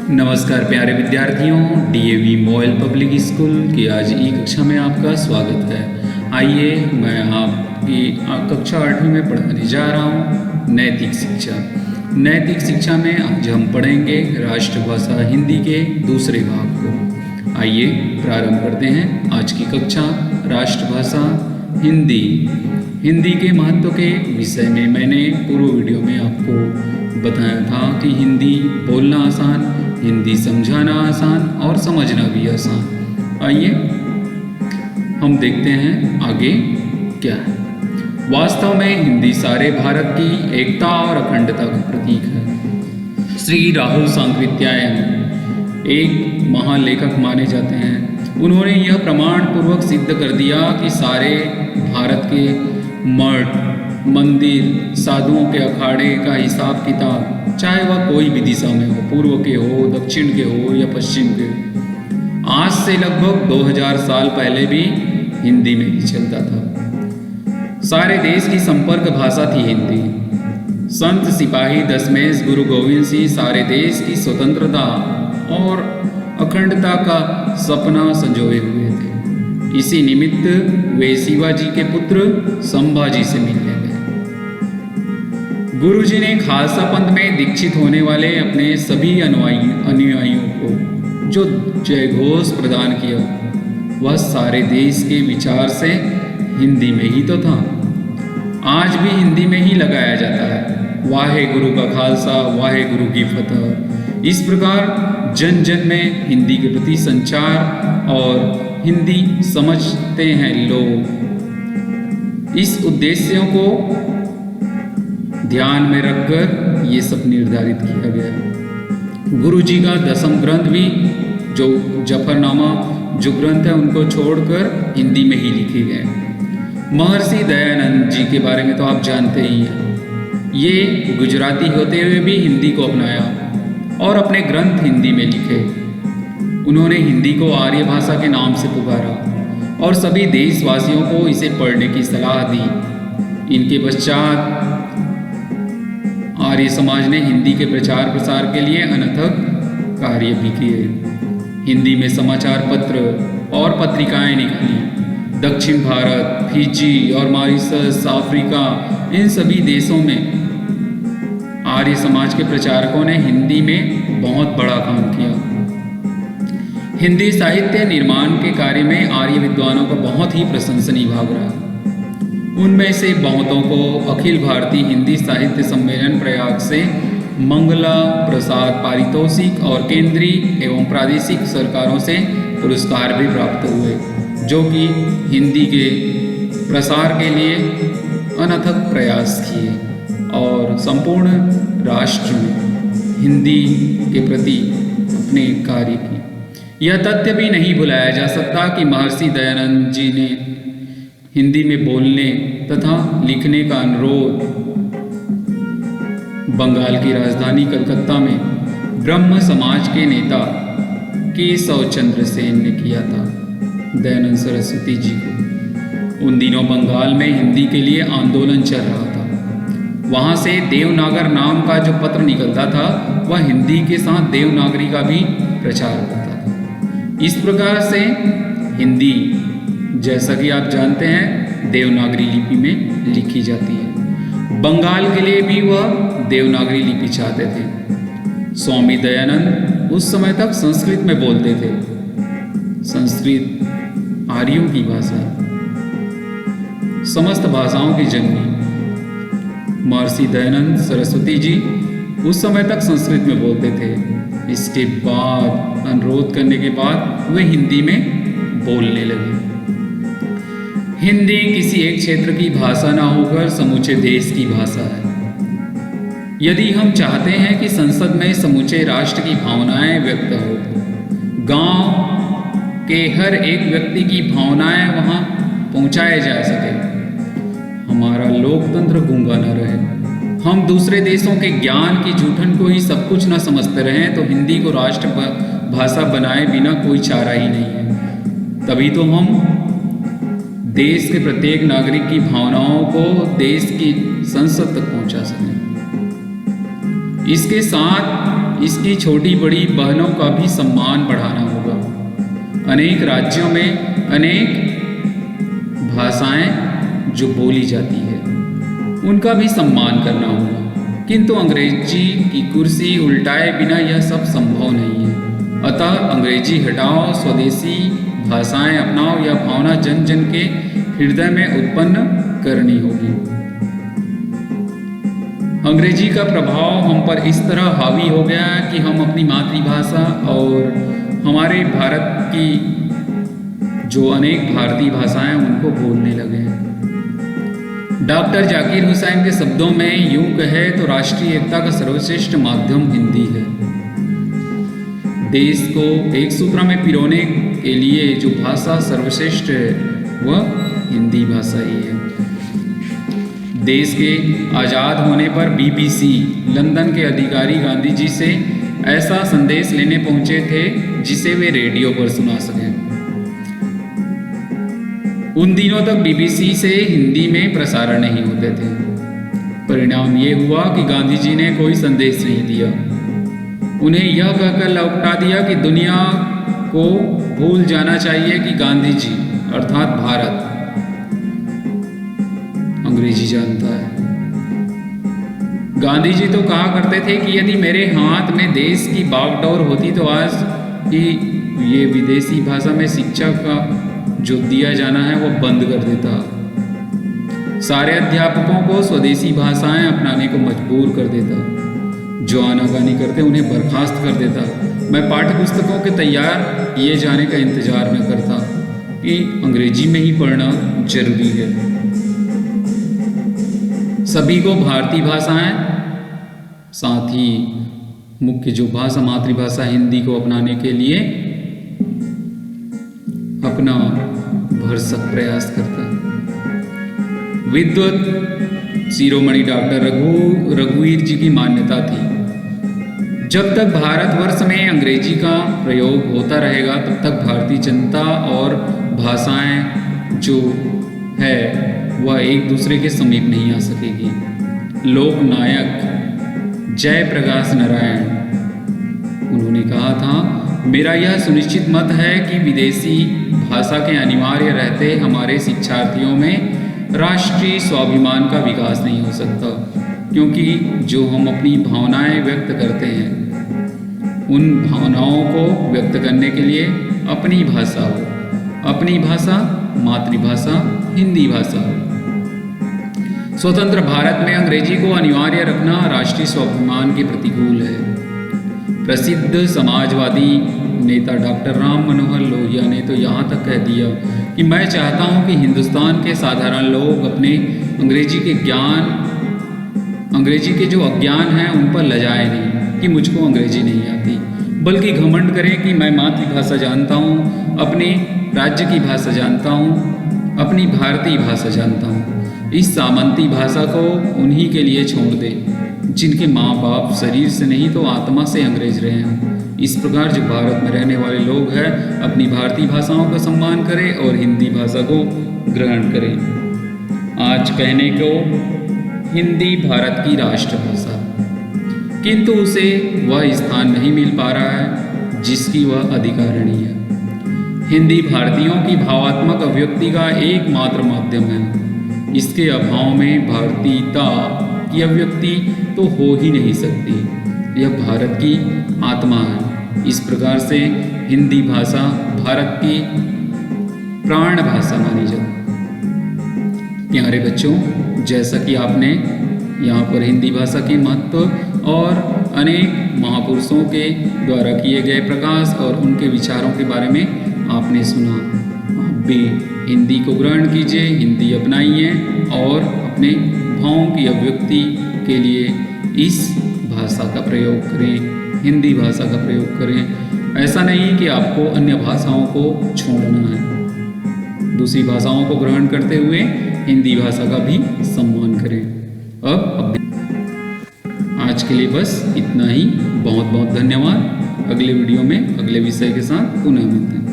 नमस्कार प्यारे विद्यार्थियों, डीएवी मॉयल पब्लिक स्कूल की आज ई कक्षा में आपका स्वागत है। आइए मैं आपकी कक्षा 8वीं में पढ़ाने जा रहा हूँ नैतिक शिक्षा। नैतिक शिक्षा में आज हम पढ़ेंगे राष्ट्रभाषा हिंदी के दूसरे भाग को। आइए प्रारंभ करते हैं आज की कक्षा। राष्ट्रभाषा हिंदी। हिंदी के महत्व के विषय में मैंने पूर्व वीडियो में आपको बताया था कि हिंदी बोलना आसान, हिंदी समझाना आसान और समझना भी आसान। आइए हम देखते हैं आगे क्या है। वास्तव में हिंदी सारे भारत की एकता और अखंडता का प्रतीक है। श्री राहुल सांकृत्यायन एक महान लेखक माने जाते हैं। उन्होंने यह प्रमाण पूर्वक सिद्ध कर दिया कि सारे भारत के मठ, मंदिर, साधुओं के अखाड़े का हिसाब किताब, चाहे वह कोई भी दिशा में हो, पूर्व के हो, दक्षिण के हो या पश्चिम के हो, आज से लगभग 2000 साल पहले भी हिंदी में ही चलता था। सारे देश की संपर्क भाषा थी हिंदी। संत सिपाही दशमेश गुरु गोविंद सिंह सारे देश की स्वतंत्रता और अखंडता का सपना संजोए हुए थे। इसी निमित्त वे शिवाजी के पुत्र संभाजी से मिलने गए। गुरुजी ने खालसा पंथ में दीक्षित होने वाले अपने सभी अनुयायियों को जो जयघोष प्रदान किया, वह सारे देश के विचार से हिंदी में ही तो था। आज भी हिंदी में ही लगाया जाता है। वाहे गुरु का खालसा, वाहे गुरु की फतह। इस प्रकार जन जन में हिंदी के प्रति संचार और हिंदी समझते हैं लोग। इस उद्देश्यों को ध्यान में रखकर ये सब निर्धारित किया गया। गुरु जी का 10वीं ग्रंथ भी जो जफरनामा जो ग्रंथ है उनको छोड़कर हिंदी में ही लिखे गए। महर्षि दयानंद जी के बारे में तो आप जानते ही हैं। ये गुजराती होते हुए भी हिंदी को अपनाया और अपने ग्रंथ हिंदी में लिखे। उन्होंने हिंदी को आर्य भाषा के नाम से पुकारा और सभी देशवासियों को इसे पढ़ने की सलाह दी। इनके पश्चात आर्य समाज ने हिंदी के प्रचार प्रसार के लिए अनथक कार्य भी किए। हिंदी में समाचार पत्र और पत्रिकाएं निकली। दक्षिण भारत, फिजी और मॉरिशस, अफ्रीका, इन सभी देशों में आर्य समाज के प्रचारकों ने हिंदी में बहुत बड़ा काम किया। हिंदी साहित्य निर्माण के कार्य में आर्य विद्वानों का बहुत ही प्रशंसनीय भाग रहा। उनमें से बहुतों को अखिल भारतीय हिंदी साहित्य सम्मेलन प्रयाग से मंगला प्रसाद पारितोषिक और केंद्रीय एवं प्रादेशिक सरकारों से पुरस्कार भी प्राप्त हुए, जो कि हिंदी के प्रसार के लिए अनथक प्रयास किए और संपूर्ण राष्ट्र में हिंदी के प्रति अपने कार्य किए। यह तथ्य भी नहीं भुलाया जा सकता कि महर्षि दयानंद जी ने हिंदी में बोलने तथा लिखने का अनुरोध बंगाल की राजधानी कलकत्ता में ब्रह्म समाज के नेता केशव चंद्र सेन ने किया था, दयानंद सरस्वती जी को। उन दिनों बंगाल में हिंदी के लिए आंदोलन चल रहा था। वहाँ से देवनागर नाम का जो पत्र निकलता था, वह हिंदी के साथ देवनागरी का भी प्रचार करता था। इस प्रकार से हिंदी, जैसा कि आप जानते हैं, देवनागरी लिपि में लिखी जाती है। बंगाल के लिए भी वह देवनागरी लिपि चाहते थे। स्वामी दयानंद उस समय तक संस्कृत में बोलते थे। संस्कृत आर्यों की भाषा है, समस्त भाषाओं की जननी। महर्षि दयानंद सरस्वती जी उस समय तक संस्कृत में बोलते थे। इसके बाद अनुरोध करने के बाद वे हिंदी में बोलने लगे। हिंदी किसी एक क्षेत्र की भाषा ना होकर समूचे देश की भाषा है। यदि हम चाहते हैं कि संसद में समूचे राष्ट्र की भावनाएं व्यक्त हो, गांव के हर एक व्यक्ति की भावनाएं वहां पहुंचाए जा सके, हमारा लोकतंत्र गूंगा न रहे, हम दूसरे देशों के ज्ञान की जूठन को ही सब कुछ न समझते रहें, तो हिंदी को राष्ट्र भाषा बनाए बिना कोई चारा ही नहीं है। तभी तो हम देश के प्रत्येक नागरिक की भावनाओं को देश की संसद तक पहुंचा सकें। इसके साथ इसकी छोटी बड़ी बहनों का भी सम्मान बढ़ाना होगा। अनेक राज्यों में अनेक भाषाएं जो बोली जाती है उनका भी सम्मान करना होगा, किंतु अंग्रेजी की कुर्सी उल्टाए बिना यह सब संभव नहीं है। अतः अंग्रेजी हटाओ, स्वदेशी भाषाएं अपनाओ, यह भावना जन जन के हृदय में उत्पन्न करनी होगी। अंग्रेजी का प्रभाव हम पर इस तरह हावी हो गया कि हम अपनी मातृभाषा और हमारे भारत की जो अनेक भारतीय भाषाएं उनको बोलने लगे हैं। डॉक्टर जाकिर हुसैन के शब्दों में यूं कहे तो राष्ट्रीय एकता का सर्वश्रेष्ठ माध्यम हिंदी है। देश को एक सूत्र में पिरोने के लिए जो भाषा सर्वश्रेष्ठ है वह हिंदी भाषा ही है। देश के आज़ाद होने पर BBC लंदन के अधिकारी गांधी जी से ऐसा संदेश लेने पहुंचे थे जिसे वे रेडियो पर सुना सकें। उन दिनों तक BBC से हिंदी में प्रसारण नहीं होते थे। परिणाम ये हुआ कि गांधी जी ने कोई संदेश नहीं दिया। उन्हें यह कहकर लौटा दिया कि दुनिया को भूल जाना चाहिए कि गांधी जी अर्थात भारत अंग्रेजी जानता है। गांधी जी तो कहा करते थे कि यदि मेरे हाथ में देश की बागडोर होती तो आज ही ये विदेशी भाषा में शिक्षा का जो दिया जाना है वो बंद कर देता। सारे अध्यापकों को स्वदेशी भाषाएं अपनाने को मजबूर कर देता। जो आनाकानी करते उन्हें बर्खास्त कर देता। मैं पाठ्य पुस्तकों के तैयार किए जाने का इंतजार न करता कि अंग्रेजी में ही पढ़ना जरूरी है। सभी को भारतीय भाषाएं साथ ही मुख्य जो भाषा मातृभाषा हिंदी को अपनाने के लिए अपना भरसक प्रयास करता। विद्वत शिरोमणि डॉक्टर रघुवीर जी की मान्यता थी, जब तक भारतवर्ष में अंग्रेजी का प्रयोग होता रहेगा तब तक भारतीय जनता और भाषाएं जो है वह एक दूसरे के समीप नहीं आ सकेगी। लोकनायक जयप्रकाश नारायण उन्होंने कहा था, मेरा यह सुनिश्चित मत है कि विदेशी भाषा के अनिवार्य रहते हमारे शिक्षार्थियों में राष्ट्रीय स्वाभिमान का विकास नहीं हो सकता, क्योंकि जो हम अपनी भावनाएं व्यक्त करते हैं उन भावनाओं को व्यक्त करने के लिए अपनी भाषा हो, अपनी भाषा मातृभाषा हिंदी भाषा हो। स्वतंत्र भारत में अंग्रेजी को अनिवार्य रखना राष्ट्रीय स्वाभिमान के प्रतिकूल है। प्रसिद्ध समाजवादी नेता डॉक्टर राम मनोहर लोहिया ने तो यहाँ तक कह दिया कि मैं चाहता हूँ कि हिंदुस्तान के साधारण लोग अपने अंग्रेजी के जो अज्ञान हैं उन पर लजाए नहीं कि मुझको अंग्रेजी नहीं आती, बल्कि घमंड करें कि मैं मातृभाषा जानता हूँ, अपने राज्य की भाषा जानता हूँ, अपनी भारतीय भाषा जानता हूँ। इस सामंती भाषा को उन्हीं के लिए छोड़ दें जिनके माँ बाप शरीर से नहीं तो आत्मा से अंग्रेज रहे हैं। इस प्रकार जो भारत में रहने वाले लोग हैं अपनी भारतीय भाषाओं का सम्मान करें और हिंदी भाषा को ग्रहण करें। आज कहने को हिंदी भारत की राष्ट्रभाषा, किंतु उसे वह स्थान नहीं मिल पा रहा है जिसकी वह अधिकारिणी है। हिंदी भारतीयों की भावात्मक अभिव्यक्ति का एकमात्र माध्यम है। इसके अभाव में भारतीयता की अभिव्यक्ति तो हो ही नहीं सकती। यह भारत की आत्मा है। इस प्रकार से हिंदी भाषा भारत की प्राण भाषा मानी जाती। प्यारे बच्चों, जैसा कि आपने यहाँ पर हिंदी भाषा के महत्व और अनेक महापुरुषों के द्वारा किए गए प्रकाश और उनके विचारों के बारे में आपने सुना। आप भी हिंदी को ग्रहण कीजिए, हिंदी अपनाइए और अपने भावों की अभिव्यक्ति के लिए इस भाषा का प्रयोग करें, हिंदी भाषा का प्रयोग करें। ऐसा नहीं कि आपको अन्य भाषाओं को छोड़ना है। दूसरी भाषाओं को ग्रहण करते हुए हिंदी भाषा का भी सम्मान करें। अब आज के लिए बस इतना ही। बहुत बहुत धन्यवाद। अगले वीडियो में अगले विषय के साथ पुनः मिलते हैं।